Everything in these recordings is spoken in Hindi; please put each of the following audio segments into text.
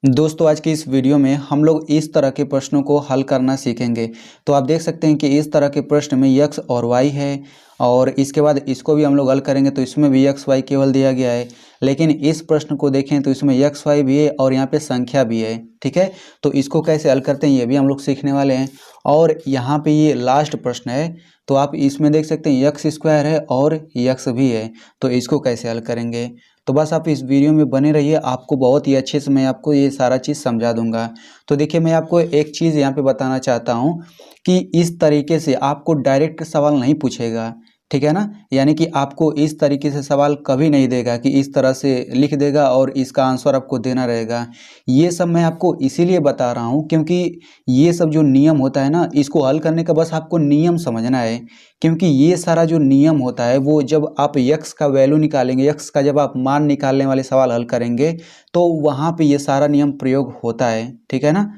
दोस्तों आज की इस वीडियो में हम लोग इस तरह के प्रश्नों को हल करना सीखेंगे। तो आप देख सकते हैं कि इस तरह के प्रश्न में x और y है और इसके बाद इसको भी हम लोग हल करेंगे तो इसमें भी x y केवल दिया गया है। लेकिन इस प्रश्न को देखें तो इसमें x y भी है और यहाँ पे संख्या भी है। ठीक है, तो इसको कैसे हल करते हैं ये भी हम लोग सीखने वाले हैं। और यहाँ पे ये लास्ट प्रश्न है तो आप इसमें देख सकते हैं x स्क्वायर है और x भी है, तो इसको कैसे हल करेंगे। तो बस आप इस वीडियो में बने रहिए, आपको बहुत ही अच्छे से मैं आपको ये सारा चीज़ समझा दूंगा। तो देखिए मैं आपको एक चीज़ यहाँ पे बताना चाहता हूँ कि इस तरीके से आपको डायरेक्ट सवाल नहीं पूछेगा, ठीक है ना। यानी कि आपको इस तरीके से सवाल कभी नहीं देगा कि इस तरह से लिख देगा और इसका आंसर आपको देना रहेगा। ये सब मैं आपको इसीलिए बता रहा हूँ क्योंकि ये सब जो नियम होता है ना, इसको हल करने का बस आपको नियम समझना है। क्योंकि ये सारा जो नियम होता है वो जब आप यक्स का वैल्यू निकालेंगे, यक्स का जब आप मान निकालने वाले सवाल हल करेंगे तो वहाँ पे ये सारा नियम प्रयोग होता है, ठीक है ना।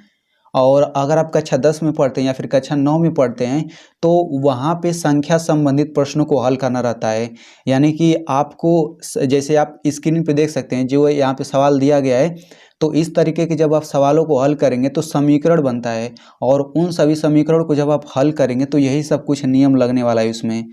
और अगर आप कक्षा 10 में पढ़ते हैं या फिर कक्षा 9 में पढ़ते हैं तो वहाँ पे संख्या संबंधित प्रश्नों को हल करना रहता है। यानी कि आपको जैसे आप स्क्रीन पे देख सकते हैं जो यहाँ पे सवाल दिया गया है, तो इस तरीके के जब आप सवालों को हल करेंगे तो समीकरण बनता है और उन सभी समीकरण को जब आप हल करेंगे तो यही सब कुछ नियम लगने वाला है उसमें।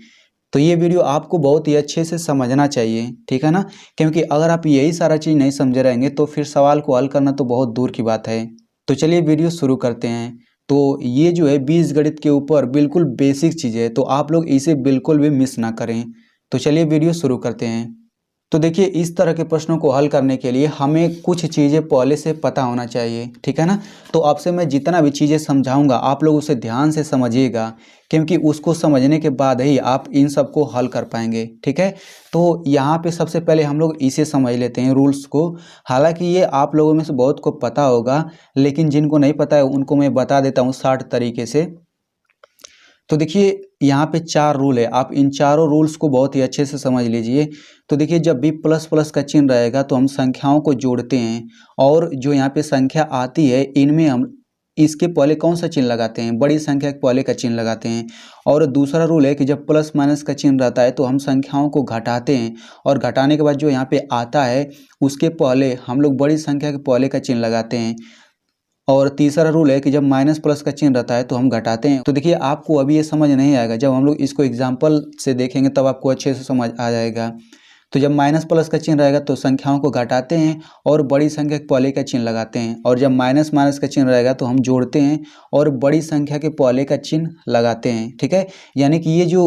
तो ये वीडियो आपको बहुत ही अच्छे से समझना चाहिए, ठीक है ना। क्योंकि अगर आप यही सारा चीज़ नहीं समझ रहेंगे तो फिर सवाल को हल करना तो बहुत दूर की बात है। तो चलिए वीडियो शुरू करते हैं। तो ये जो है बीजगणित के ऊपर बिल्कुल बेसिक चीज़ है, तो आप लोग इसे बिल्कुल भी मिस ना करें। तो चलिए वीडियो शुरू करते हैं। तो देखिए इस तरह के प्रश्नों को हल करने के लिए हमें कुछ चीज़ें पहले से पता होना चाहिए, ठीक है ना। तो आपसे मैं जितना भी चीज़ें समझाऊंगा आप लोग उसे ध्यान से समझिएगा, क्योंकि उसको समझने के बाद ही आप इन सब को हल कर पाएंगे, ठीक है। तो यहाँ पे सबसे पहले हम लोग इसे समझ लेते हैं रूल्स को। हालांकि ये आप लोगों में से बहुत को पता होगा, लेकिन जिनको नहीं पता है उनको मैं बता देता हूँ शार्ट तरीके से। तो देखिए यहाँ पे 4 रूल है, आप इन चारों रूल्स को बहुत ही अच्छे से समझ लीजिए। तो देखिए जब भी प्लस प्लस का चिन्ह रहेगा तो हम संख्याओं को जोड़ते हैं, और जो यहाँ पे संख्या आती है इनमें हम इसके पहले कौन सा चिन्ह लगाते हैं, बड़ी संख्या के पहले का चिन्ह लगाते हैं। और दूसरा रूल है कि जब प्लस माइनस का चिन्ह रहता है तो हम संख्याओं को घटाते हैं, और घटाने के बाद जो यहाँ पे आता है उसके पहले हम लोग बड़ी संख्या के पहले का चिन्ह लगाते हैं। और तीसरा रूल है कि जब माइनस प्लस का चिन्ह रहता है तो हम घटाते हैं। तो देखिए आपको अभी ये समझ नहीं आएगा, जब हम लोग इसको एग्जाम्पल से देखेंगे तब आपको अच्छे से समझ आ जाएगा। तो जब माइनस प्लस का चिन्ह रहेगा तो संख्याओं को घटाते हैं और बड़ी संख्या के पहले का चिन्ह लगाते हैं, और जब माइनस माइनस का चिन्ह रहेगा तो हम जोड़ते हैं और बड़ी संख्या के पहले का चिन्ह लगाते हैं, ठीक है। यानी कि ये जो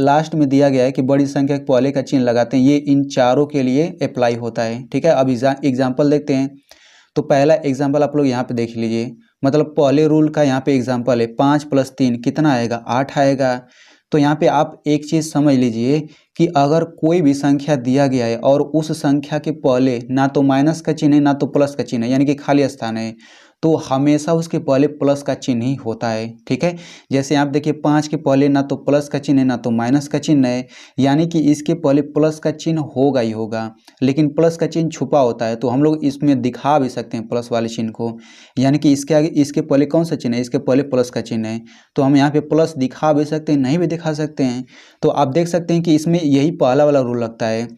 लास्ट में दिया गया है कि बड़ी संख्या के पहले का चिन्ह लगाते हैं, ये इन चारों के लिए अप्लाई होता है, ठीक है। अब एग्जाम्पल देखते हैं। तो पहला एग्जाम्पल आप लोग यहाँ पे देख लीजिए, मतलब पहले रूल का यहाँ पे एग्जाम्पल है 5 + 3 कितना आएगा, 8 आएगा। तो यहाँ पे आप एक चीज़ समझ लीजिए कि अगर कोई भी संख्या दिया गया है और उस संख्या के पहले ना तो माइनस का चिन्ह है ना तो प्लस का चिन्ह है, यानी कि खाली स्थान है, तो हमेशा उसके पहले प्लस का चिन्ह ही होता है, ठीक है। जैसे आप देखिए 5 के पहले ना तो प्लस का चिन्ह है ना तो माइनस का चिन्ह है, यानी कि इसके पहले प्लस का चिन्ह होगा ही होगा। लेकिन प्लस का चिन्ह छुपा होता है तो हम लोग इसमें दिखा भी सकते हैं प्लस वाले चिन्ह को, यानी कि इसके आगे इसके पहले कौन सा चिन्ह है, इसके पहले प्लस का चिन्ह है, तो हम यहाँ पे प्लस दिखा भी सकते हैं, नहीं भी दिखा सकते हैं। तो आप देख सकते हैं कि इसमें यही पहला वाला रूल लगता है।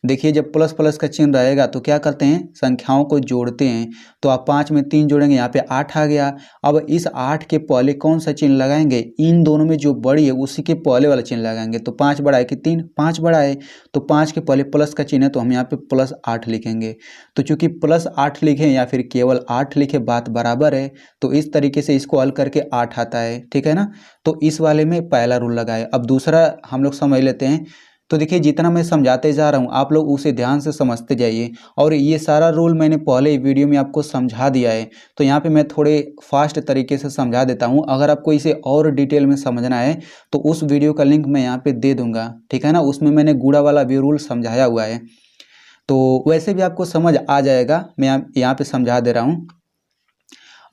देखिए जब प्लस प्लस का चिन्ह रहेगा तो क्या करते हैं, संख्याओं को जोड़ते हैं। तो आप 5 में 3 जोड़ेंगे, यहाँ पे 8 आ गया। अब इस 8 के पहले कौन सा चिन्ह लगाएंगे, इन दोनों में जो बड़ी है उसी के पहले वाला चिन्ह लगाएंगे। तो 5 बड़ा है कि 3, 5 बड़ा है, तो 5 के पहले प्लस का चिन्ह है तो हम यहाँ पे +8 लिखेंगे। तो चूंकि +8 लिखें या फिर केवल 8 लिखे बात बराबर है, तो इस तरीके से इसको हल करके 8 आता है, ठीक है ना। तो इस वाले में पहला रूल लगाए। अब दूसरा हम लोग समझ लेते हैं। तो देखिए जितना मैं समझाते जा रहा हूँ आप लोग उसे ध्यान से समझते जाइए, और ये सारा रूल मैंने पहले ही वीडियो में आपको समझा दिया है। तो यहाँ पे मैं थोड़े फास्ट तरीके से समझा देता हूँ, अगर आपको इसे और डिटेल में समझना है तो उस वीडियो का लिंक मैं यहाँ पे दे दूँगा, ठीक है ना। उसमें मैंने गूढ़ा वाला भी रूल समझाया हुआ है, तो वैसे भी आपको समझ आ जाएगा, मैं यहाँ पे समझा दे रहा हूँ।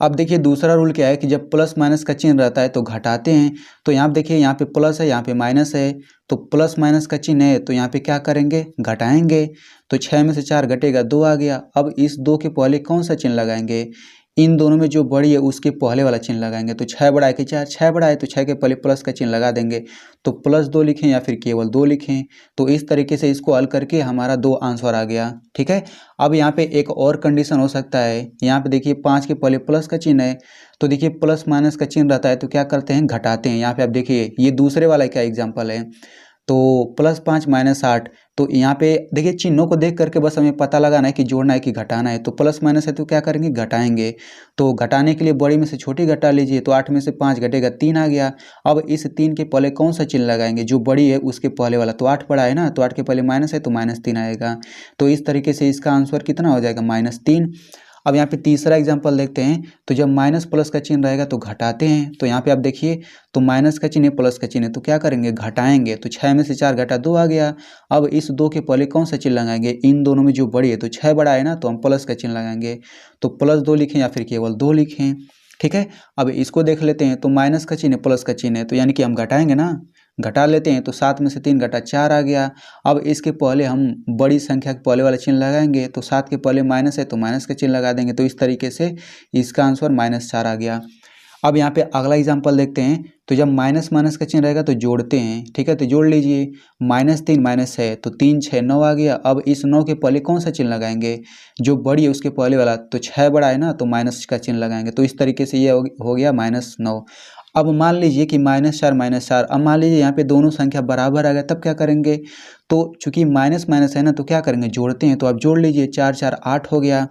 अब देखिए दूसरा रूल क्या है कि जब प्लस माइनस का चिन्ह रहता है तो घटाते हैं। तो यहाँ पे देखिए यहाँ पे प्लस है, यहाँ पे माइनस है, तो प्लस माइनस का चिन्ह है तो यहाँ पे क्या करेंगे, घटाएंगे। तो 6 में से 4 घटेगा, 2 आ गया। अब इस 2 के पहले कौन सा चिन्ह लगाएंगे, इन दोनों में जो बड़ी है उसके पहले वाला चिन्ह लगाएंगे। तो 6 बड़ा है कि 4, 6 बड़ा है तो 6 के पहले प्लस का चिन्ह लगा देंगे। तो +2 लिखें या फिर केवल 2 लिखें। तो इस तरीके से इसको हल करके हमारा 2 आंसर आ गया। ठीक है, अब यहाँ पे एक और कंडीशन हो सकता है। यहाँ पे देखिए 5 के पहले प्लस का चिन्ह है, तो देखिए प्लस माइनस का चिन्ह रहता है तो क्या करते हैं, घटाते हैं। यहाँ पे आप देखिए ये दूसरे वाला क्या एग्जाम्पल है। तो +5 -8, तो यहाँ पे देखिए चिन्हों को देख करके बस हमें पता लगाना है कि जोड़ना है कि घटाना है। तो प्लस माइनस है तो क्या करेंगे, घटाएंगे। तो घटाने के लिए बड़ी में से छोटी घटा लीजिए। तो 8 में से 5 घटेगा 3 आ गया। अब इस 3 के पहले कौन सा चिन्ह लगाएंगे, जो बड़ी है उसके पहले वाला। तो 8 बड़ा है ना, तो 8 के पहले माइनस है तो -3 आएगा। तो इस तरीके से इसका आंसर कितना हो जाएगा, -3। अब यहाँ पे तीसरा एग्जाम्पल देखते हैं। तो जब माइनस प्लस का चिन्ह रहेगा तो घटाते हैं। तो यहाँ पे आप देखिए तो माइनस का चिन्ह है, प्लस का चिन्ह है, तो क्या करेंगे, घटाएंगे। तो 6 में से 4 घटा 2 आ गया। अब इस 2 के पहले कौन सा चिन्ह लगाएंगे, इन दोनों में जो बड़ी है। तो 6 बड़ा है ना, तो हम प्लस का चिन्ह लगाएंगे। तो +2 लिखें या फिर केवल 2 लिखें। ठीक है, अब इसको देख लेते हैं। तो माइनस का चिन्ह है, प्लस का चिन्ह है, तो यानी कि हम घटाएंगे ना, घटा लेते हैं। तो 7 में से 3 घटा 4 आ गया। अब इसके पहले हम बड़ी संख्या के पहले वाला चिन्ह लगाएंगे। तो 7 के पहले माइनस है तो माइनस का चिन्ह लगा देंगे। तो इस तरीके से इसका आंसर -4 आ गया। अब यहाँ पे अगला एग्जाम्पल देखते हैं। तो जब माइनस माइनस का चिन्ह रहेगा तो जोड़ते हैं। ठीक है, तो जोड़ लीजिए। -3 -6 तो 3 6 9 आ गया। अब इस 9 के पहले कौन सा चिन्ह लगाएंगे, जो बड़ी है उसके पहले वाला। तो 6 बड़ा है ना, तो माइनस का चिन्ह लगाएंगे। तो इस तरीके से ये हो गया -9। अब मान लीजिए कि -4 -4, अब मान लीजिए यहाँ पे दोनों संख्या बराबर आ गया, तब क्या करेंगे। तो चूंकि माइनस माइनस है ना, तो क्या करेंगे, जोड़ते हैं। तो आप जोड़ लीजिए, 4 4 8 हो गया।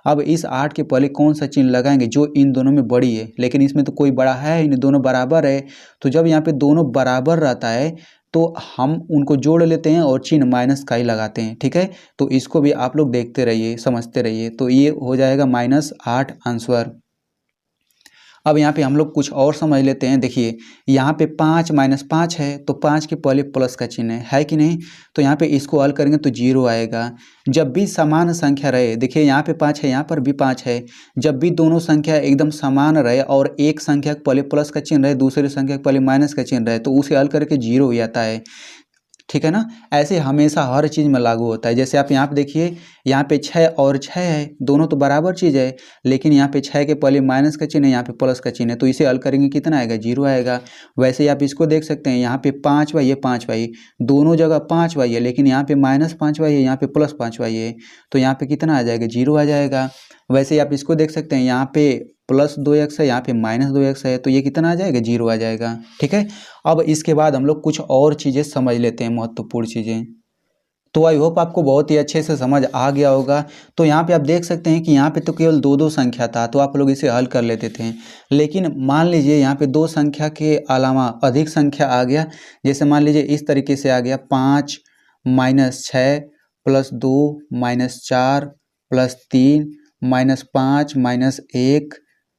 अब इस 8 के पहले कौन सा चिन्ह लगाएंगे, जो इन दोनों में बड़ी है। लेकिन इसमें तो कोई बड़ा है ही नहीं, दोनों बराबर है। तो जब यहाँ पे दोनों बराबर रहता है तो हम उनको जोड़ लेते हैं और चिन्ह माइनस का ही लगाते हैं। ठीक है, तो इसको भी आप लोग देखते रहिए, समझते रहिए। तो ये हो जाएगा -8 आंसर। अब यहाँ पे हम लोग कुछ और समझ लेते हैं। देखिए यहाँ पे 5 -5 है, तो 5 के पहले प्लस का चिन्ह है कि नहीं। तो यहाँ पे इसको हल करेंगे तो 0 आएगा। जब भी समान संख्या रहे, देखिए यहाँ पे 5 है, यहाँ पर भी 5 है। जब भी दोनों संख्या एकदम समान रहे और एक संख्या के पहले प्लस का चिन्ह रहे, दूसरी संख्या के पहले माइनस का चिन्ह रहे, तो उसे हल करके 0 हो जाता है। ठीक है ना, ऐसे हमेशा हर चीज़ में लागू होता है। जैसे आप यहाँ पे देखिए, यहाँ पे 6 और 6 है, दोनों तो बराबर चीज़ है। लेकिन यहाँ पे 6 के पहले माइनस का चिन्ह है, यहाँ पे प्लस का चिन्ह है, तो इसे हल करेंगे कितना आएगा, 0 आएगा। वैसे ही आप इसको देख सकते हैं, यहाँ पे 5y है, 5y, दोनों जगह 5y है, लेकिन यहाँ पे -5y है, यहाँ पे +5y है, तो यहाँ पे कितना आ जाएगा, 0 आ जाएगा। वैसे ही आप इसको देख सकते हैं, यहाँ पे +2x है, यहाँ पे -2x है, तो ये कितना आ जाएगा, 0 आ जाएगा। ठीक है, अब इसके बाद हम लोग कुछ और चीज़ें समझ लेते हैं, महत्वपूर्ण चीज़ें। तो आई होप आपको बहुत ही अच्छे से समझ आ गया होगा। तो यहाँ पे आप देख सकते हैं कि यहाँ पे तो केवल 2 संख्या था, तो आप लोग इसे हल कर लेते थे। लेकिन मान लीजिए यहाँ पे 2 संख्या के अलावा अधिक संख्या आ गया। जैसे मान लीजिए इस तरीके से आ गया, 5 -6 +2 -4 +3 -5 -1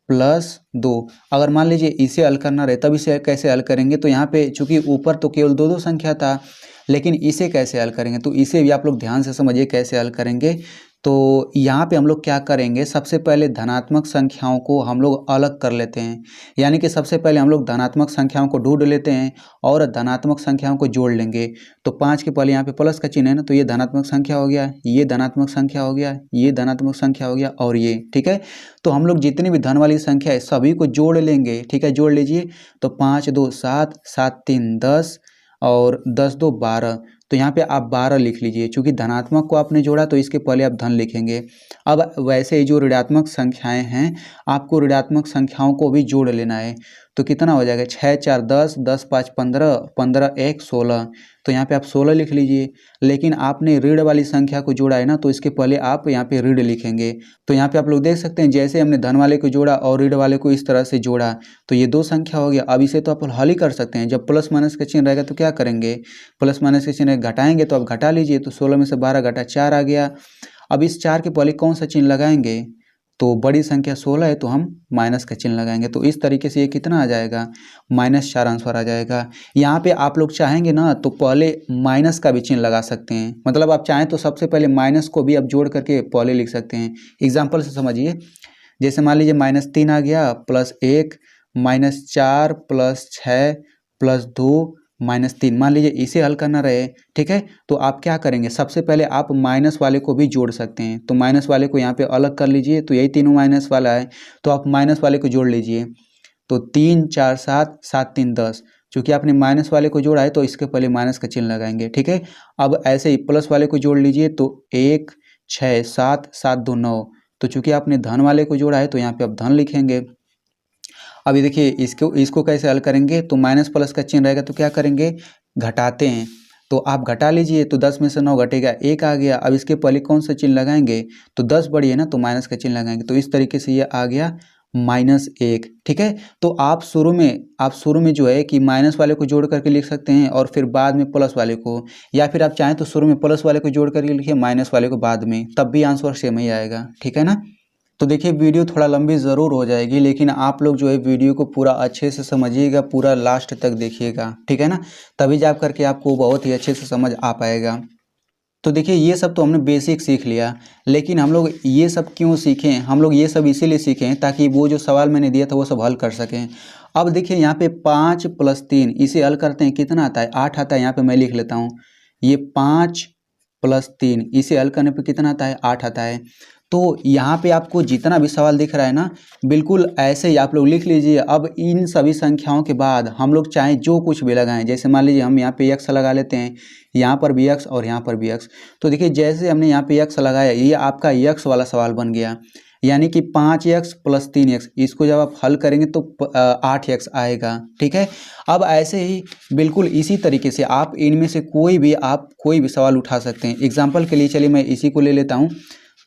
+2। अगर मान लीजिए इसे हल करना रहे, तब इसे कैसे हल करेंगे। तो यहाँ पे चूंकि ऊपर तो केवल 2 संख्या था, लेकिन इसे कैसे हल करेंगे, तो इसे भी आप लोग ध्यान से समझिए कैसे हल करेंगे। तो यहाँ पे हम लोग क्या करेंगे, सबसे पहले धनात्मक संख्याओं को हम लोग अलग कर लेते हैं। यानी कि सबसे पहले हम लोग धनात्मक संख्याओं को ढूंढ लेते हैं और धनात्मक संख्याओं को जोड़ लेंगे। तो 5 के पहले यहाँ पे प्लस का चिन्ह है ना, तो ये धनात्मक संख्या हो गया, ये धनात्मक संख्या हो गया, ये धनात्मक संख्या हो गया और ये। ठीक है, तो हम लोग जितनी भी धन वाली संख्या है सभी को जोड़ लेंगे। ठीक है, जोड़ लीजिए। तो 5 2 7 7 3 10 और 10 2 12। तो यहाँ पे आप 12 लिख लीजिए, क्योंकि धनात्मक को आपने जोड़ा तो इसके पहले आप धन लिखेंगे। अब वैसे ही जो ऋणात्मक संख्याएं हैं, आपको ऋणात्मक संख्याओं को भी जोड़ लेना है। तो कितना हो जाएगा, 6 4 10 10 5 15 15 1 16। तो यहाँ पे आप 16 लिख लीजिए। लेकिन आपने ऋण वाली संख्या को जोड़ा है ना, तो इसके पहले आप यहाँ पे ऋण लिखेंगे। तो यहाँ पे आप लोग देख सकते हैं, जैसे हमने धन वाले को जोड़ा और ऋण वाले को इस तरह से जोड़ा, तो ये 2 संख्या हो गया। अब इसे तो आप हल ही कर सकते हैं। जब प्लस माइनस का चिन्ह रहेगा तो क्या करेंगे, प्लस माइनस का चिन्ह घटाएंगे, तो आप घटा लीजिए। तो 16 में से 12 घटा 4 आ गया। अब इस 4 के पहले कौन सा चिन्ह लगाएंगे, तो बड़ी संख्या 16 है, तो हम माइनस का चिन्ह लगाएंगे। तो इस तरीके से ये कितना आ जाएगा, -4 आंसर आ जाएगा। यहाँ पे आप लोग चाहेंगे ना तो पहले माइनस का भी चिन्ह लगा सकते हैं। मतलब आप चाहें तो सबसे पहले माइनस को भी आप जोड़ करके पहले लिख सकते हैं। एग्जाम्पल से समझिए, जैसे मान लीजिए -3 आ गया, +1 -4 +6 +2 -3। मान लीजिए इसे हल करना रहे, ठीक है, तो आप क्या करेंगे, सबसे पहले आप माइनस वाले को भी जोड़ सकते हैं। तो माइनस वाले को यहाँ पे अलग कर लीजिए, तो यही तीनों माइनस वाला है, तो आप माइनस वाले को जोड़ लीजिए। तो 3 4 7 7 3 10, चूँकि आपने माइनस वाले को जोड़ा है तो इसके पहले माइनस का चिन्ह लगाएंगे, ठीक है। अब ऐसे ही प्लस वाले को जोड़ लीजिए, तो 1 6 7 7 2 9, तो चूँकि आपने धन वाले को जोड़ा है तो यहाँ पे आप धन लिखेंगे। अभी देखिए इसको कैसे हल करेंगे, तो माइनस प्लस का चिन्ह रहेगा तो क्या करेंगे, घटाते हैं। तो आप घटा लीजिए, तो 10 में से 9 घटेगा, 1 आ गया। अब इसके पहले कौन सा चिन्ह लगाएंगे, तो 10 बड़ी है ना, तो माइनस का चिन्ह लगाएंगे। तो इस तरीके से ये आ गया -1, ठीक है। तो आप शुरू में जो है कि माइनस वाले को जोड़ करके लिख सकते हैं और फिर बाद में प्लस वाले को, या फिर आप चाहें तो शुरू में प्लस वाले को जोड़ करके लिखिए, माइनस वाले को बाद में, तब भी आंसर सेम ही आएगा, ठीक है ना। तो देखिए वीडियो थोड़ा लंबी ज़रूर हो जाएगी, लेकिन आप लोग जो है वीडियो को पूरा अच्छे से समझिएगा, पूरा लास्ट तक देखिएगा, ठीक है ना, तभी जा करके आपको बहुत ही अच्छे से समझ आ पाएगा। तो देखिए ये सब तो हमने बेसिक सीख लिया, लेकिन हम लोग ये सब क्यों सीखें, हम लोग ये सब इसीलिए सीखें ताकि वो जो सवाल मैंने दिया था वो सब हल कर सकें। अब देखिए यहाँ पे 5 + 3 इसे हल करते हैं, कितना आता है, 8 आता है। यहाँ पे मैं लिख लेता हूँ, ये 5 + 3 इसे हल करने पे कितना आता है, 8 आता है। तो यहाँ पे आपको जितना भी सवाल दिख रहा है ना, बिल्कुल ऐसे ही आप लोग लिख लीजिए। अब इन सभी संख्याओं के बाद हम लोग चाहे जो कुछ भी लगाएं, जैसे मान लीजिए हम यहाँ पे x लगा लेते हैं, यहाँ पर भी x और यहाँ पर भी x। तो देखिए जैसे हमने यहाँ पे x लगाया, ये आपका x वाला सवाल बन गया, यानी कि 5x + 3x, इसको जब आप हल करेंगे तो 8x आएगा, ठीक है। अब ऐसे ही बिल्कुल इसी तरीके से आप इनमें से कोई भी सवाल उठा सकते हैं। एग्जाम्पल के लिए चलिए मैं इसी को ले लेता हूँ।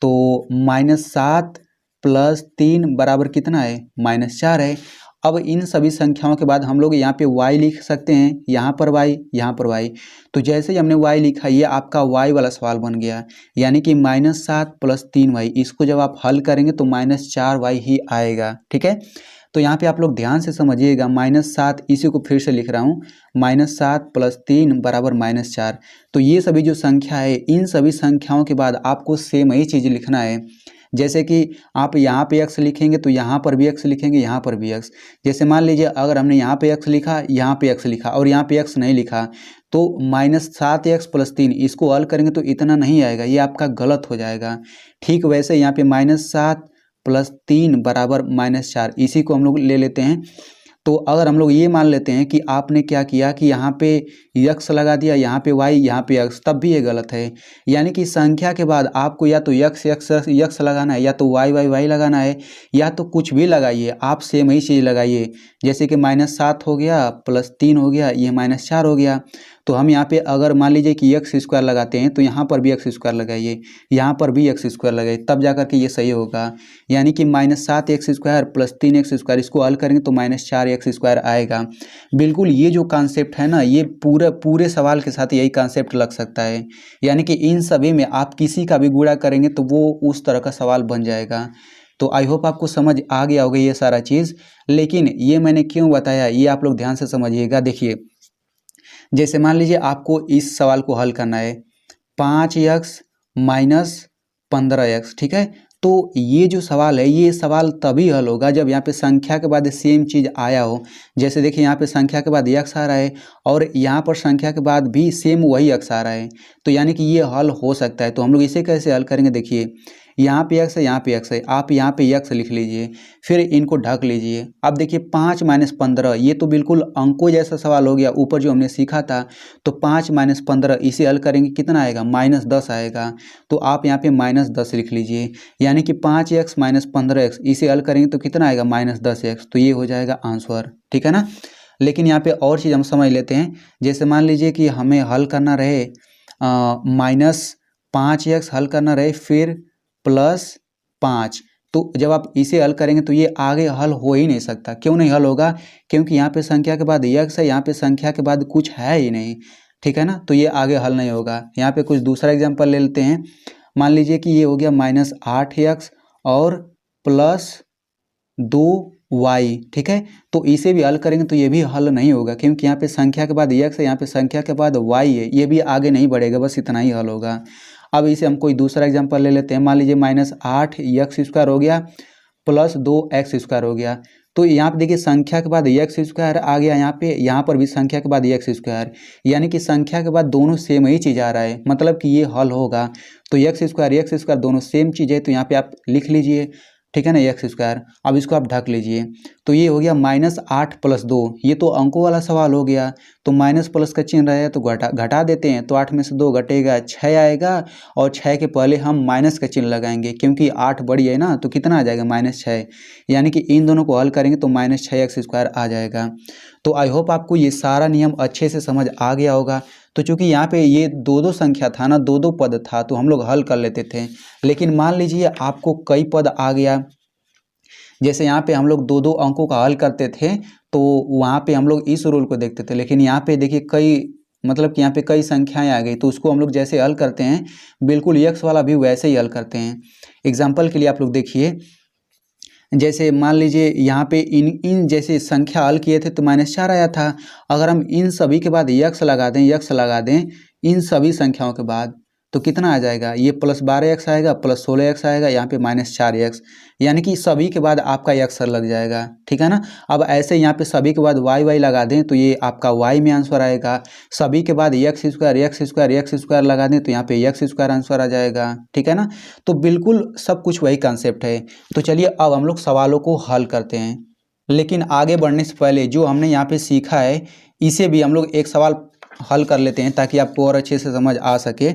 तो -7 + 3 बराबर कितना है, -4 है। अब इन सभी संख्याओं के बाद हम लोग यहाँ पे y लिख सकते हैं, यहाँ पर y, यहाँ पर y। तो जैसे ही हमने y लिखा, ये आपका y वाला सवाल बन गया, यानी कि -7 + 3y, इसको जब आप हल करेंगे तो -4y ही आएगा, ठीक है। तो यहाँ पे आप लोग ध्यान से समझिएगा, -7 इसी को फिर से लिख रहा हूँ, -7 + 3 बराबर -4। तो ये सभी जो संख्या है, इन सभी संख्याओं के बाद आपको सेम ही चीज़ लिखना है। जैसे कि आप यहाँ पे x लिखेंगे तो यहाँ पर भी x लिखेंगे, यहाँ पर भी x। जैसे मान लीजिए अगर हमने यहाँ पे x लिखा, यहाँ पे x लिखा और यहाँ पे x नहीं लिखा, तो -7x + 3 इसको हल करेंगे तो इतना नहीं आएगा, ये आपका गलत हो जाएगा। ठीक वैसे यहाँ पे -7 + 3 बराबर -4, इसी को हम लोग ले लेते हैं। तो अगर हम लोग ये मान लेते हैं कि आपने क्या किया कि यहाँ पे x लगा दिया, यहाँ पे y, यहाँ पे x, तब भी ये गलत है। यानी कि संख्या के बाद आपको या तो x लगाना है, या तो y लगाना है, या तो कुछ भी लगाइए, आप सेम ही चीज़ लगाइए। जैसे कि -7 हो गया + 3 हो गया, ये -4 हो गया। तो हम यहाँ पे अगर मान लीजिए कि x² लगाते हैं, तो यहाँ पर भी x² लगाइए, यहाँ पर भी x² लगाइए, तब जा कर के ये सही होगा। यानी कि -7x² + 3x², इसको हल करेंगे तो -4x² आएगा। बिल्कुल ये जो कॉन्सेप्ट है ना, ये पूरे सवाल के साथ यही कॉन्सेप्ट लग सकता है। यानी कि इन सभी में आप किसी का भी गुणा करेंगे तो वो उस तरह का सवाल बन जाएगा। तो आई होप आपको समझ आ गया होगा ये सारा चीज़। लेकिन ये मैंने क्यों बताया, ये आप लोग ध्यान से समझिएगा। देखिए जैसे मान लीजिए आपको इस सवाल को हल करना है, 5x - 15x, ठीक है। तो ये जो सवाल है, ये सवाल तभी हल होगा जब यहाँ पे संख्या के बाद सेम चीज़ आया हो। जैसे देखिए यहाँ पे संख्या के बाद x आ रहा है और यहाँ पर संख्या के बाद भी सेम वही x आ रहा है, तो यानी कि ये हल हो सकता है। तो हम लोग इसे कैसे हल करेंगे, देखिए यहाँ पे x है, यहाँ पे x है, आप यहाँ पे x लिख लीजिए, फिर इनको ढक लीजिए। अब देखिए 5 - 15, ये तो बिल्कुल अंकों जैसा सवाल हो गया, ऊपर जो हमने सीखा था। तो 5 - 15 इसे हल करेंगे, कितना आएगा, -10 आएगा। तो आप यहाँ पे -10 लिख लीजिए, यानी कि 5x - 15x इसे हल करेंगे तो कितना आएगा, -10x। तो ये हो जाएगा आंसर, ठीक है ना। लेकिन यहाँ पे और चीज़ हम समझ लेते हैं। जैसे मान लीजिए कि हमें हल करना रहे -5x हल करना रहे, फिर +5, तो जब आप इसे हल करेंगे तो ये आगे हल हो ही नहीं सकता। क्यों नहीं हल होगा, क्योंकि यहाँ पे संख्या के बाद x है, यहाँ पे संख्या के बाद कुछ है ही नहीं, ठीक है ना। तो ये आगे हल नहीं होगा। यहाँ पे कुछ दूसरा एग्जांपल ले लेते हैं। मान लीजिए कि ये हो गया -8x और +2y, ठीक है। तो इसे भी हल करेंगे तो ये भी हल नहीं होगा, क्योंकि यहाँ पे संख्या के बाद x है, यहाँ पे संख्या के बाद y है, ये भी आगे नहीं बढ़ेगा, बस इतना ही हल होगा। अब इसे हम कोई दूसरा एग्जांपल ले लेते हैं। मान लीजिए -8x² हो गया +2x² हो गया। तो यहाँ पे देखिए संख्या के बाद एक्स स्क्वायर आ गया, यहाँ पर भी संख्या के बाद एक्स स्क्वायर, यानी कि संख्या के बाद दोनों सेम ही चीज़ आ रहा है, मतलब कि ये हल होगा। तो एक्स स्क्वायर दोनों सेम चीज़ है, तो यहाँ पे आप लिख लीजिए, ठीक है ना, एक्स स्क्वायर। अब इसको आप ढक लीजिए, तो ये हो गया -8 + 2। ये तो अंकों वाला सवाल हो गया, तो माइनस प्लस का चिन्ह रहेगा तो घटा देते हैं, तो 8 में से 2 घटेगा 6 आएगा, और 6 के पहले हम माइनस का चिन्ह लगाएंगे क्योंकि 8 बड़ी है ना, तो कितना आ जाएगा -6, यानी कि इन दोनों को हल करेंगे तो -6x² आ जाएगा। तो आई होप आपको ये सारा नियम अच्छे से समझ आ गया होगा। तो चूंकि यहाँ पे ये दो दो संख्या था ना, दो दो पद था, तो हम लोग हल कर लेते थे। लेकिन मान लीजिए आपको कई पद आ गया, जैसे यहाँ पे हम लोग दो दो अंकों का हल करते थे, तो वहाँ पे हम लोग इस रूल को देखते थे। लेकिन यहाँ पे देखिए कई, मतलब कि यहाँ पे कई संख्याएं आ गई, तो उसको हम लोग जैसे हल करते हैं बिल्कुल एक्स वाला भी वैसे ही हल करते हैं। एग्जाम्पल के लिए आप लोग देखिए, जैसे मान लीजिए यहाँ पे इन जैसे संख्या हल किए थे तो -4 आया था। अगर हम इन सभी के बाद यक्स लगा दें इन सभी संख्याओं के बाद, तो कितना आ जाएगा, ये +12x आएगा, +16x आएगा, यहाँ पे -4x, यानी कि सभी के बाद आपका यक्स लग जाएगा, ठीक है ना। अब ऐसे यहाँ पे सभी के बाद y लगा दें तो ये आपका y में आंसर आएगा। सभी के बाद x² लगा दें तो यहाँ पे x² आंसर आ जाएगा, ठीक है ना। तो बिल्कुल सब कुछ वही कंसेप्ट है। तो चलिए अब हम लोग सवालों को हल करते हैं, लेकिन आगे बढ़ने से पहले जो हमने यहाँ पे सीखा है इसे भी हम लोग एक सवाल हल कर लेते हैं ताकि आपको और अच्छे से समझ आ सके।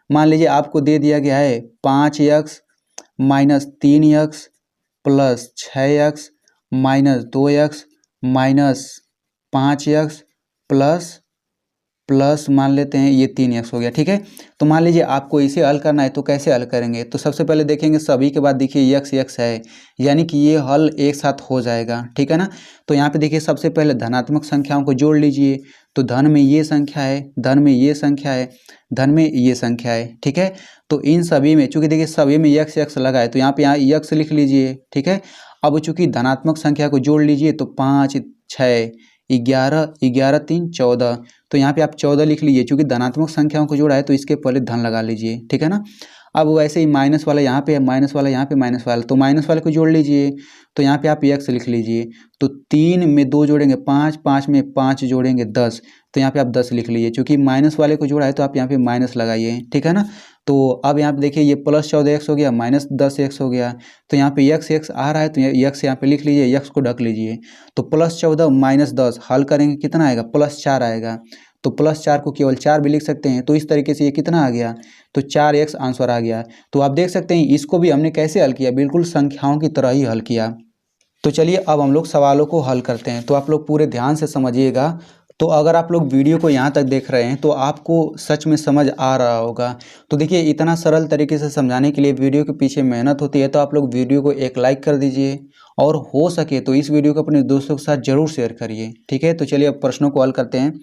मान लीजिए आपको दे दिया गया है 5x - 3x + 6x - 2x - 5x plus मान लेते हैं ये 3x हो गया, ठीक है। तो मान लीजिए आपको इसे हल करना है, तो कैसे हल करेंगे, तो सबसे पहले देखेंगे सभी के बाद देखिए x है, यानी कि ये हल एक साथ हो जाएगा, ठीक है ना। तो यहाँ पे देखिए सबसे पहले धनात्मक संख्याओं को जोड़ लीजिए, तो धन में ये संख्या है, धन में ये संख्या है, धन में ये संख्या है, ठीक है। तो इन सभी में चूंकि देखिए सभी में x लगा है, तो यहाँ पे x लिख लीजिए, ठीक है। अब चूंकि धनात्मक संख्या को जोड़ लीजिए, तो 5 6 11 11 3 14, तो यहाँ पे आप 14 लिख लीजिए, क्योंकि धनात्मक संख्याओं को जोड़ा है तो इसके पहले धन लगा लीजिए, ठीक है ना। अब वैसे ही माइनस वाला यहाँ पे है, माइनस वाला यहाँ पे, माइनस वाला, तो माइनस वाले को जोड़ लीजिए, तो यहाँ पे आप x लिख लीजिए। तो 3 में 2 जोड़ेंगे 5, 5 में 5 जोड़ेंगे 10, तो यहाँ पे आप 10 लिख लीजिए, क्योंकि माइनस वाले को जोड़ा है तो आप यहाँ पे माइनस लगाइए, ठीक है ना। तो अब यहाँ पे देखिए ये +14x हो गया, -10x हो गया, तो यहाँ पे x आ रहा है, तो x यहाँ पे लिख लीजिए, x को ढक लीजिए। तो +14 - 10 हल करेंगे कितना आएगा, +4 आएगा। तो +4 को केवल 4 भी लिख सकते हैं, तो इस तरीके से ये कितना आ गया, तो 4x आंसर आ गया। तो आप देख सकते हैं इसको भी हमने कैसे हल किया, बिल्कुल संख्याओं की तरह ही हल किया। तो चलिए अब हम लोग सवालों को हल करते हैं, तो आप लोग पूरे ध्यान से समझिएगा। तो अगर आप लोग वीडियो को यहाँ तक देख रहे हैं तो आपको सच में समझ आ रहा होगा। तो देखिए इतना सरल तरीके से समझाने के लिए वीडियो के पीछे मेहनत होती है, तो आप लोग वीडियो को एक लाइक कर दीजिए, और हो सके तो इस वीडियो को अपने दोस्तों के साथ जरूर शेयर करिए, ठीक है। तो चलिए अब प्रश्नों को हल करते हैं।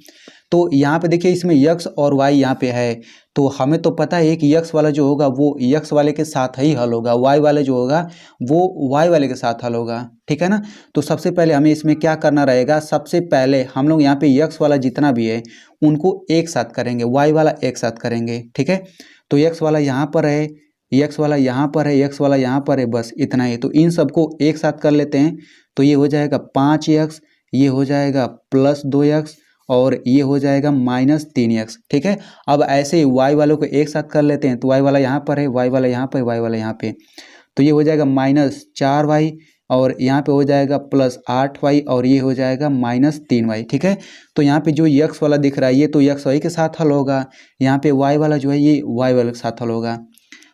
तो यहाँ पे देखिए इसमें x और y यहाँ पे है, तो हमें तो पता है कि x वाला जो होगा वो x वाले के साथ ही हल होगा, y वाले जो होगा वो y वाले के साथ हल होगा, ठीक है ना। तो सबसे पहले हमें इसमें क्या करना रहेगा, सबसे पहले हम लोग यहाँ पे x वाला जितना भी है उनको एक साथ करेंगे, y वाला एक साथ करेंगे, ठीक है। तो x वाला यहाँ पर है, x वाला यहाँ पर है, x वाला यहाँ पर है, बस इतना ही। तो इन सबको एक साथ कर लेते हैं, तो ये हो जाएगा 5x, ये हो जाएगा +2x, और ये हो जाएगा -3x, ठीक है। अब ऐसे ही y वालों को एक साथ कर लेते हैं, तो y वाला यहाँ पर है, y वाला यहाँ पर, y वाला यहाँ पे, तो ये हो जाएगा -4y, और यहाँ पे हो जाएगा +8y, और ये हो जाएगा -3y, ठीक है। तो यहाँ पे जो x वाला दिख रहा है ये तो x y के साथ हल होगा, यहाँ पे y वाला जो है ये y वाले के साथ हल होगा।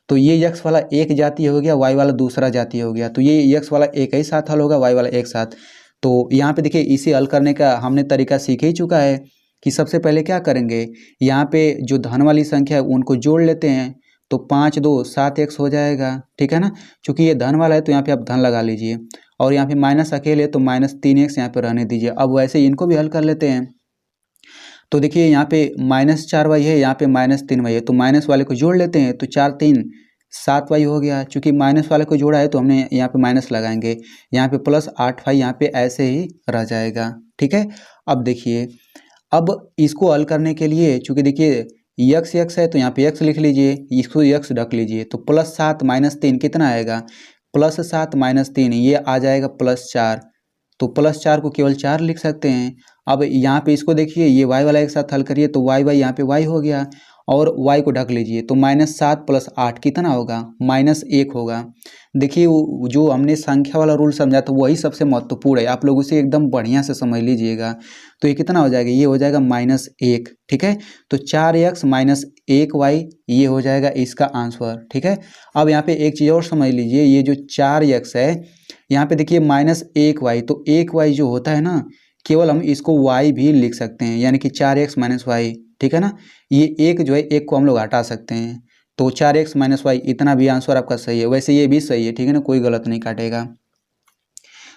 तो ये x वाला एक जातीय हो गया, y वाला दूसरा जातीय हो गया, तो ये x वाला एक ही साथ हल होगा, y वाला एक साथ। तो यहाँ पे देखिए इसे हल करने का हमने तरीका सीख ही चुका है कि सबसे पहले क्या करेंगे, यहाँ पे जो धन वाली संख्या है उनको जोड़ लेते हैं, तो 5 2 7x हो जाएगा, ठीक है ना। चूंकि ये धन वाला है तो यहाँ पे आप धन लगा लीजिए, और यहाँ पे माइनस अकेले तो -3x यहाँ पे रहने दीजिए। अब वैसे इनको भी हल कर लेते हैं। तो देखिए यहाँ पे -4y है, यहाँ पे -3y है, तो माइनस वाले को जोड़ लेते हैं, तो 4 3 7y हो गया। चूंकि माइनस वाले को जोड़ा है तो हमने यहाँ पे माइनस लगाएंगे, यहाँ पे +8y यहाँ पे ऐसे ही रह जाएगा, ठीक है। अब देखिए अब इसको हल करने के लिए चूंकि देखिए x है तो यहाँ पे x लिख लीजिए, इसको x ढक लीजिए, तो +7 - 3 कितना आएगा, +7 - 3 ये आ जाएगा +4, तो +4 को केवल 4 लिख सकते हैं। अब यहाँ पे इसको देखिए, ये y वाला एक साथ हल करिए तो y यहाँ पे y हो गया और y को ढक लीजिए तो -7 + 8 कितना होगा, -1 होगा। देखिए वो जो हमने संख्या वाला रूल समझा था वही सबसे महत्वपूर्ण है, आप लोग उसे एकदम बढ़िया से समझ लीजिएगा। तो ये कितना हो जाएगा, ये हो जाएगा -1, ठीक है। तो 4x - 1y ये हो जाएगा इसका आंसर, ठीक है। अब यहाँ पे एक चीज़ और समझ लीजिए, ये जो 4x है यहाँ पे देखिए -1y, तो 1y जो होता है ना, केवल हम इसको y भी लिख सकते हैं, यानी कि 4x - y, ठीक है ना। ये एक जो है, एक को हम लोग हटा सकते हैं, तो 4x - y इतना भी आंसर आपका सही है। वैसे ये भी सही है, ठीक है ना, कोई गलत नहीं काटेगा।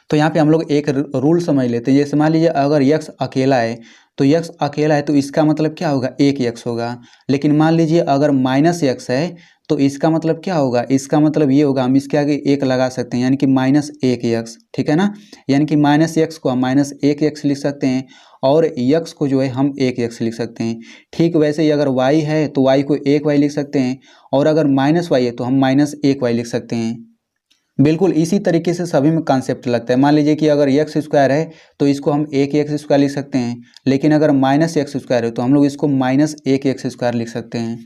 तो यहाँ पे हम लोग एक रूल समझ लेते हैं, जैसे मान लीजिए अगर x अकेला है तो x अकेला है तो इसका मतलब क्या होगा, 1x होगा। लेकिन मान लीजिए अगर -x है तो इसका मतलब क्या होगा, इसका मतलब ये होगा, हम इसके आगे 1 लगा सकते हैं, यानी कि -1x, ठीक है ना। यानी कि -x को हम -1x लिख सकते हैं और x को जो है हम 1x लिख सकते हैं। ठीक वैसे ही अगर y है तो y को 1y लिख सकते हैं और अगर -y है तो हम -1y लिख सकते हैं। बिल्कुल इसी तरीके से सभी में कॉन्सेप्ट लगता है। मान लीजिए कि अगर x² है तो इसको हम 1x² लिख सकते हैं, लेकिन अगर -x² है तो हम लोग इसको -1x² लिख सकते हैं।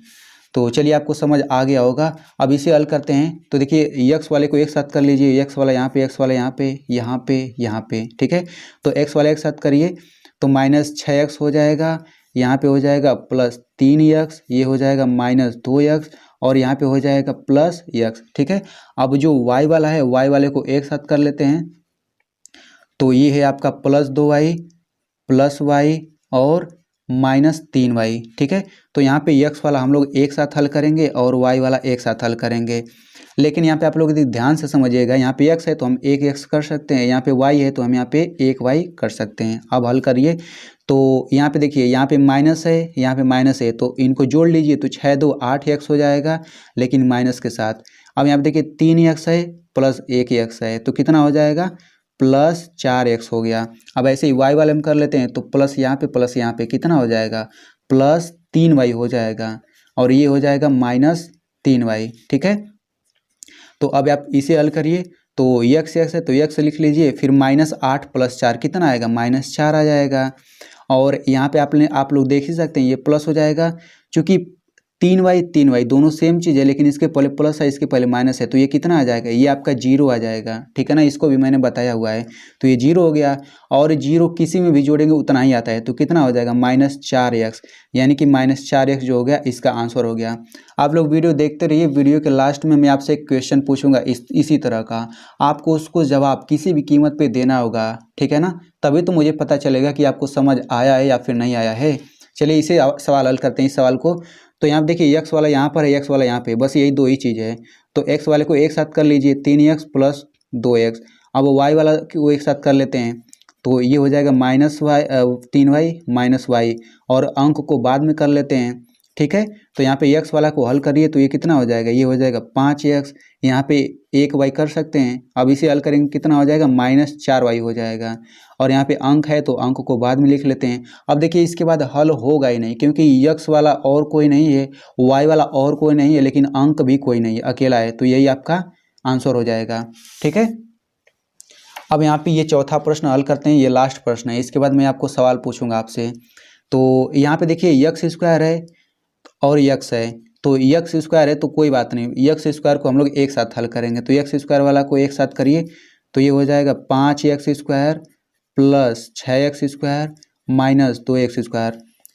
तो चलिए आपको समझ आ गया होगा। अब इसे हल करते हैं तो देखिए x वाले को एक साथ कर लीजिए, x वाला यहाँ पे, x वाला यहाँ पे, यहाँ पे, यहाँ पे, ठीक है। तो x वाला एक साथ करिए तो -6x हो जाएगा, यहाँ पे हो जाएगा +3x, ये हो जाएगा -2x और यहाँ पे हो जाएगा +x, ठीक है। अब जो y वाला है, y वाले को एक साथ कर लेते हैं तो ये है आपका +2y +y और -3y, ठीक है। तो यहाँ पे x वाला हम लोग एक साथ हल करेंगे और y वाला एक साथ हल करेंगे। लेकिन यहाँ पे आप लोग ध्यान से समझिएगा, यहाँ पे x है तो हम 1x कर सकते हैं, यहाँ पे y है तो हम यहाँ पे 1y कर सकते हैं। अब हल करिए तो यहाँ पे देखिए, यहाँ पे माइनस है, यहाँ पे माइनस है, तो इनको जोड़ लीजिए तो 6 2 8x हो जाएगा, लेकिन माइनस के साथ। अब यहाँ पे देखिए 3x है +1x है तो कितना हो जाएगा, +4x हो गया। अब ऐसे ही y वाले हम कर लेते हैं तो प्लस यहाँ पे कितना हो जाएगा, +3y हो जाएगा और ये हो जाएगा -3y, ठीक है। तो अब आप इसे हल करिए तो x है तो x लिख लीजिए, फिर -8 + 4 कितना आएगा, -4 आ जाएगा। और यहाँ पे आप लोग देख ही सकते हैं ये प्लस हो जाएगा, क्योंकि 3y दोनों सेम चीज़ है, लेकिन इसके पहले प्लस है, इसके पहले माइनस है, तो ये कितना आ जाएगा, ये आपका 0 आ जाएगा, ठीक है ना। इसको भी मैंने बताया हुआ है, तो ये 0 हो गया और 0 किसी में भी जोड़ेंगे उतना ही आता है, तो कितना हो जाएगा, -4x, यानी कि -4x जो हो गया इसका आंसर हो गया। आप लोग वीडियो देखते रहिए, वीडियो के लास्ट में मैं आपसे एक क्वेश्चन पूछूंगा इसी तरह का, आपको उसको जवाब किसी भी कीमत पे देना होगा, ठीक है ना। तभी तो मुझे पता चलेगा कि आपको समझ आया है या फिर नहीं आया है। चलिए इसे सवाल हल करते हैं, इस सवाल को। तो यहाँ देखिए x वाला यहाँ पर है, x वाला यहाँ पे, बस यही दो ही चीज़ है। तो x वाले को एक साथ कर लीजिए 3x + 2x। अब y वाला को एक साथ कर लेते हैं तो ये हो जाएगा -3y - y और अंक को बाद में कर लेते हैं, ठीक है। तो यहाँ पे x वाला को हल करिए तो ये कितना हो जाएगा, ये हो जाएगा 5x, यहाँ पे 1y कर सकते हैं। अब इसे हल करेंगे कितना हो जाएगा, -4y हो जाएगा और यहाँ पे अंक है तो अंक को बाद में लिख लेते हैं। अब देखिए इसके बाद हल होगा ही नहीं, क्योंकि x वाला और कोई नहीं है, y वाला और कोई नहीं है, लेकिन अंक भी कोई नहीं है, अकेला है, तो यही आपका आंसर हो जाएगा, ठीक है। अब यहाँ पे ये चौथा प्रश्न हल करते हैं, ये लास्ट प्रश्न है, इसके बाद मैं आपको सवाल पूछूंगा आपसे। तो यहाँ पे देखिए x² है और x है, तो x² है तो कोई बात नहीं, x² को हम लोग एक साथ हल करेंगे, तो x² वाला को एक साथ करिए तो ये हो जाएगा 5x² + 6x² - 2x²,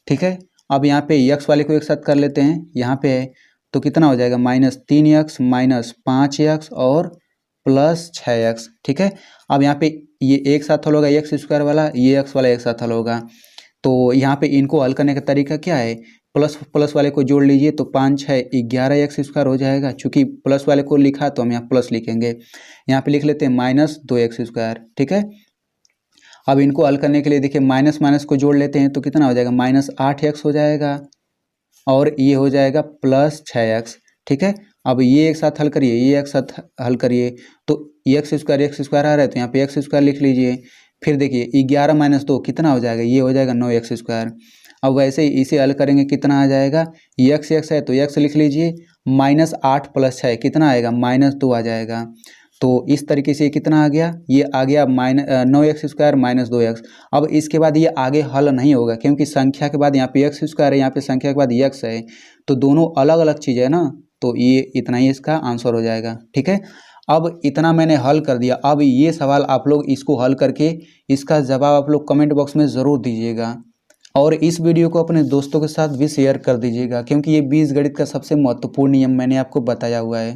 ठीक है। अब यहाँ पे x वाले को एक साथ कर लेते हैं, यहाँ पे है तो कितना हो जाएगा, -3x - 5x और +6x, ठीक है। अब यहाँ पे ये एक साथ हल होगा x² वाला, ये x वाला एक साथ हल होगा। तो यहाँ पे इनको हल करने का तरीका क्या है, प्लस वाले को जोड़ लीजिए तो 5 6 11x² हो जाएगा। चूँकि प्लस वाले को लिखा तो हम यहाँ प्लस लिखेंगे, यहाँ पे लिख लेते हैं -2x², ठीक है। अब इनको हल करने के लिए देखिए माइनस माइनस को जोड़ लेते हैं तो कितना हो जाएगा, -8x हो जाएगा और ये हो जाएगा +6x, ठीक है। अब ये एक साथ हल करिए, ये एक साथ हल करिए तो x² आ रहा है तो यहाँ पे x² लिख लीजिए। फिर देखिए 11 - 2 कितना हो जाएगा, ये हो जाएगा 9x²। अब वैसे ही इसे हल करेंगे कितना आ जाएगा, x है तो x लिख लीजिए, -8 + 6 कितना आएगा, -2 आ जाएगा। तो इस तरीके से कितना आ गया, ये आ गया 9x² - 2x। अब इसके बाद ये आगे हल नहीं होगा क्योंकि संख्या के बाद यहाँ पे x² है, यहाँ पे संख्या के बाद x है, तो दोनों अलग अलग चीज़ है ना, तो ये इतना ही इसका आंसर हो जाएगा। ठीक है, अब इतना मैंने हल कर दिया। अब ये सवाल आप लोग इसको हल करके इसका जवाब आप लोग कमेंट बॉक्स में ज़रूर दीजिएगा और इस वीडियो को अपने दोस्तों के साथ भी शेयर कर दीजिएगा क्योंकि ये बीजगणित का सबसे महत्वपूर्ण नियम मैंने आपको बताया हुआ है।